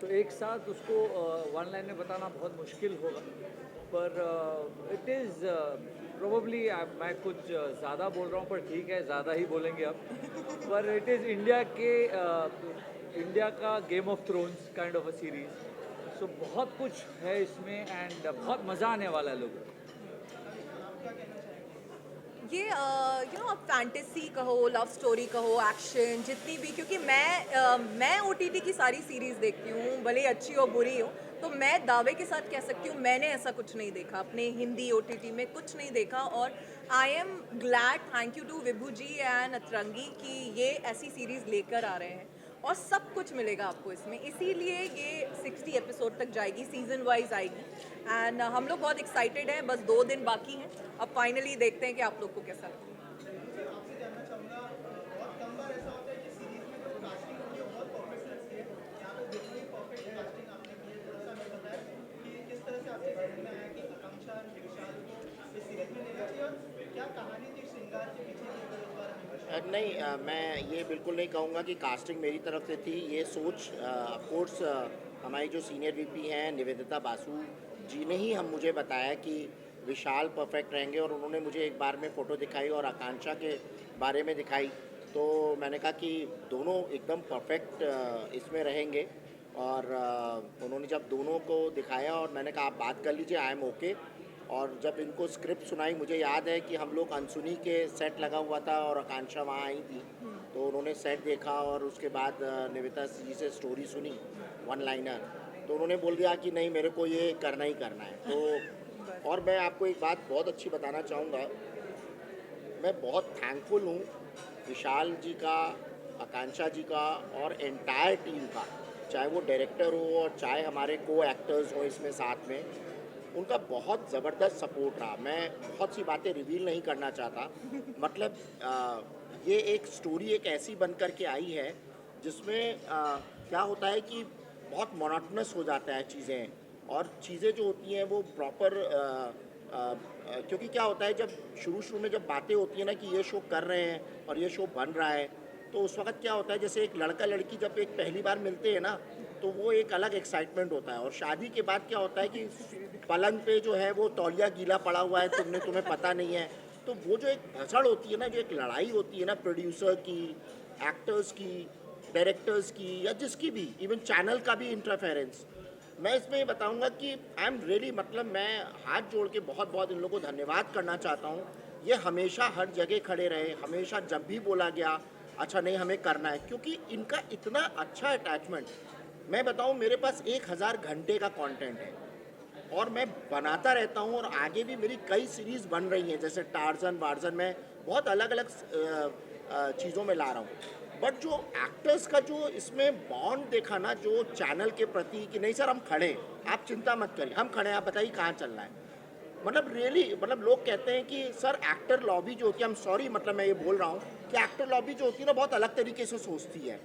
तो एक साथ उसको वन लाइन में बताना बहुत मुश्किल होगा, पर इट इज़ प्रोबेबली मैं कुछ ज़्यादा बोल रहा हूँ, पर ठीक है, ज़्यादा ही बोलेंगे अब। पर इट इज़ इंडिया का game of thrones kind of a series. So बहुत कुछ है इसमें एंड बहुत मज़ा आने वाला है लोगों को। ये आप फैंटेसी कहो, लव स्टोरी कहो, एक्शन, जितनी भी, क्योंकि मैं ओटीटी की सारी सीरीज देखती हूँ, भले ही अच्छी हो बुरी हो। तो मैं दावे के साथ कह सकती हूँ मैंने ऐसा कुछ नहीं देखा अपने हिंदी ओटीटी में, कुछ नहीं देखा। और I am glad, thank you to Vibhu ji and Atrangi कि ये ऐसी सीरीज लेकर आ रहे हैं और सब कुछ मिलेगा आपको इसमें। इसीलिए ये 60 एपिसोड तक जाएगी, सीजन वाइज आएगी। एंड हम लोग बहुत एक्साइटेड हैं, बस 2 दिन बाकी हैं। अब फाइनली देखते हैं कि आप लोग को कैसा लगता है। नहीं, मैं ये बिल्कुल नहीं कहूँगा कि कास्टिंग मेरी तरफ से थी। ये सोच ऑफ कोर्स हमारी जो सीनियर वीपी हैं निवेदिता बासु जी ने ही हम मुझे बताया कि विशाल परफेक्ट रहेंगे, और उन्होंने मुझे एक बार में फ़ोटो दिखाई और आकांक्षा के बारे में दिखाई। तो मैंने कहा कि दोनों एकदम परफेक्ट इसमें रहेंगे। और उन्होंने जब दोनों को दिखाया और मैंने कहा आप बात कर लीजिए, आई एम ओके। और जब इनको स्क्रिप्ट सुनाई, मुझे याद है कि हम लोग अनसुनी के सेट लगा हुआ था और आकांक्षा वहाँ आई थी। तो उन्होंने सेट देखा और उसके बाद निवेदिता जी से स्टोरी सुनी, वन लाइनर। तो उन्होंने बोल दिया कि नहीं, मेरे को ये करना ही करना है। तो और मैं आपको एक बात बहुत अच्छी बताना चाहूँगा, मैं बहुत थैंकफुल हूँ विशाल जी का, आकांक्षा जी का और एंटायर टीम का, चाहे वो डायरेक्टर हो और चाहे हमारे को एक्टर्स हो इसमें साथ में। उनका बहुत ज़बरदस्त सपोर्ट रहा। मैं बहुत सी बातें रिवील नहीं करना चाहता। मतलब ये एक स्टोरी एक ऐसी बन कर के आई है जिसमें क्या होता है कि बहुत मोनोटोनस हो जाता है चीज़ें, और चीज़ें जो होती हैं वो प्रॉपर, क्योंकि क्या होता है जब शुरू शुरू में जब बातें होती हैं ना कि ये शो कर रहे हैं और ये शो बन रहा है, तो उस वक्त क्या होता है जैसे एक लड़का लड़की जब एक पहली बार मिलते हैं ना, तो वो एक अलग एक्साइटमेंट होता है। और शादी के बाद क्या होता है कि पलंग पे जो है वो तौलिया गीला पड़ा हुआ है, तुम्हें पता नहीं है। तो वो जो एक भसड़ होती है ना, जो एक लड़ाई होती है ना, प्रोड्यूसर की, एक्टर्स की, डायरेक्टर्स की, या जिसकी भी, इवन चैनल का भी इंटरफेरेंस। मैं इसमें ये बताऊंगा कि आई एम रियली, मतलब मैं हाथ जोड़ के बहुत बहुत इन लोगों को धन्यवाद करना चाहता हूँ। ये हमेशा हर जगह खड़े रहे, हमेशा जब भी बोला गया अच्छा नहीं हमें करना है, क्योंकि इनका इतना अच्छा अटैचमेंट। मैं बताऊं, मेरे पास 1000 घंटे का कंटेंट है और मैं बनाता रहता हूँ, और आगे भी मेरी कई सीरीज़ बन रही हैं, जैसे टार्जन वार्जन में बहुत अलग अलग चीज़ों में ला रहा हूँ। बट जो एक्टर्स का जो इसमें बॉन्ड देखा ना, जो चैनल के प्रति कि नहीं सर हम खड़े हैं, आप चिंता मत करिए, हम खड़े हैं, आप बताइए कहाँ चल रहा है। मतलब रियली, मतलब लोग कहते हैं कि सर एक्टर लॉबी जो होती है, हम सॉरी, मतलब मैं ये बोल रहा हूँ कि एक्टर लॉबी जो होती है ना बहुत अलग तरीके से सोचती है,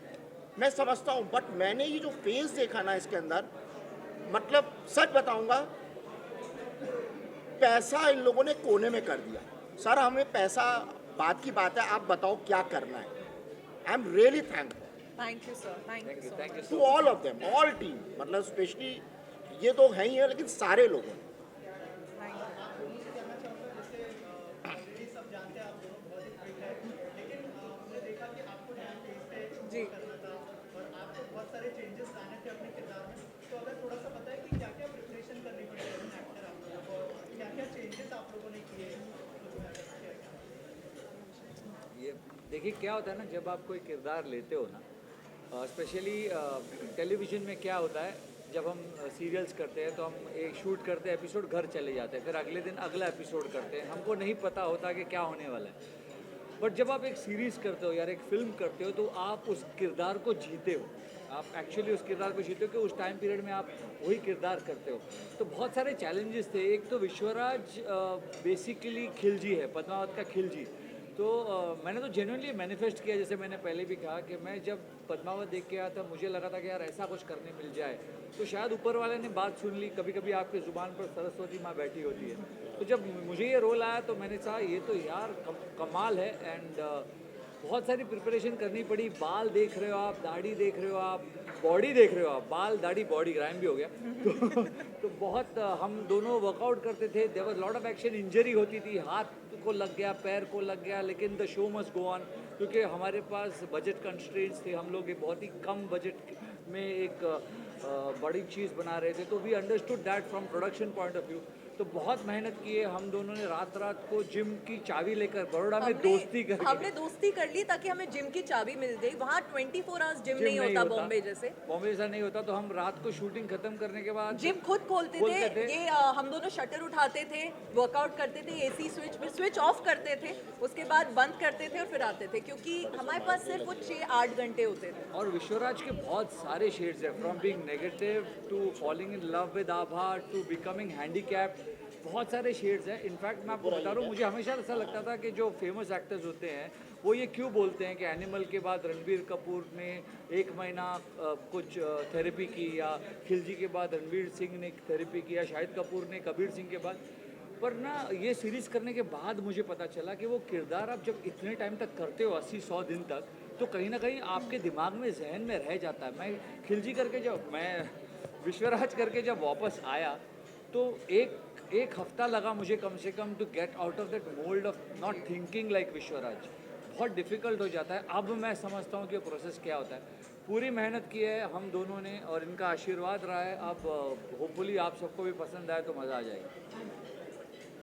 मैं समझता हूँ। बट मैंने ये जो फेस देखा ना इसके अंदर, मतलब सच बताऊंगा, पैसा इन लोगों ने कोने में कर दिया। सर हमें पैसा बात की बात है, आप बताओ क्या करना है। I am really thankful thank you sir, thank you so thank you much. To so all much. Of them, all team, मतलब स्पेशली ये तो है ही है, लेकिन सारे लोगों ने। जी। ये देखिए क्या होता है ना, जब आप कोई किरदार लेते हो ना, स्पेशली टेलीविज़न में क्या होता है, जब हम सीरियल्स करते हैं तो हम एक शूट करते हैं एपिसोड, घर चले जाते हैं, फिर अगले दिन अगला एपिसोड करते हैं, हमको नहीं पता होता कि क्या होने वाला है। बट जब आप एक सीरीज़ करते हो यार, एक फिल्म करते हो, तो आप उस किरदार को जीते हो। आप एक्चुअली उस किरदार को जीते हो कि उस टाइम पीरियड में आप वही किरदार करते हो। तो बहुत सारे चैलेंजेस थे। एक तो विश्वराज बेसिकली खिलजी है, पद्मावत का खिलजी। तो मैंने तो जेन्युइनली मैनिफेस्ट किया, जैसे मैंने पहले भी कहा कि मैं जब पद्मावत देख के आया था, मुझे लगा था कि यार ऐसा कुछ करने मिल जाए। तो शायद ऊपर वाले ने बात सुन ली। कभी कभी आपके ज़ुबान पर सरस्वती माँ बैठी होती है। तो जब मुझे ये रोल आया तो मैंने कहा ये तो यार कमाल है। एंड बहुत सारी प्रिपरेशन करनी पड़ी। बाल देख रहे हो आप, दाढ़ी देख रहे हो आप, बॉडी देख रहे हो आप, बाल दाढ़ी बॉडी राइम भी हो गया। तो बहुत हम दोनों वर्कआउट करते थे। There was lot of action, injury होती थी, हाथ को लग गया, पैर को लग गया, लेकिन the show must go on, क्योंकि हमारे पास बजट कंस्ट्रेंट्स थे। हम लोग एक बहुत ही कम बजट में एक बड़ी चीज़ बना रहे थे, तो we understood that from production point of view. तो बहुत मेहनत की है हम दोनों ने, रात रात को जिम की चाबी लेकर बड़ोड़ा में दोस्ती करके। हमने दोस्ती कर ली ताकि हमें जिम की चाबी मिल गई। वहाँ 24 आवर्स जिम नहीं होता बॉम्बे जैसे। बॉम्बे जैसा नहीं होता। तो हम रात को शूटिंग खत्म करने के बाद जिम खुद खोलते खोलते थे। थे। ये हम दोनों शटर उठाते थे, वर्कआउट करते थे, एसी स्विच ऑफ करते थे, उसके बाद बंद करते थे और फिर आते थे, क्योंकि हमारे पास सिर्फ कुछ 6-8 घंटे होते थे। और विश्वराज के बहुत सारे शेड्स हैं, from being negative to falling in love with Abha to becoming handicapped. बहुत सारे शेड्स हैं। इनफैक्ट मैं आपको बता रहा हूँ, मुझे हमेशा ऐसा लगता था कि जो फेमस एक्टर्स होते हैं वो ये क्यों बोलते हैं कि एनिमल के बाद रणबीर कपूर ने 1 महीना कुछ थेरेपी की, या खिलजी के बाद रणवीर सिंह ने थेरेपी की, या शाहिद कपूर ने कबीर सिंह के बाद। पर ना ये सीरीज़ करने के बाद मुझे पता चला कि वो किरदार आप जब इतने टाइम तक करते हो, 80-100 दिन तक, तो कहीं ना कहीं आपके दिमाग में, जहन में रह जाता है। मैं खिलजी करके जब मैं विश्वराज करके जब वापस आया, तो एक हफ्ता लगा मुझे कम से कम to get out of that mould of not thinking like Vishwaraj. बहुत डिफ़िकल्ट हो जाता है। अब मैं समझता हूँ कि प्रोसेस क्या होता है। पूरी मेहनत की है हम दोनों ने और इनका आशीर्वाद रहा है। अब होपफुली आप सबको भी पसंद आए तो मज़ा आ जाएगा।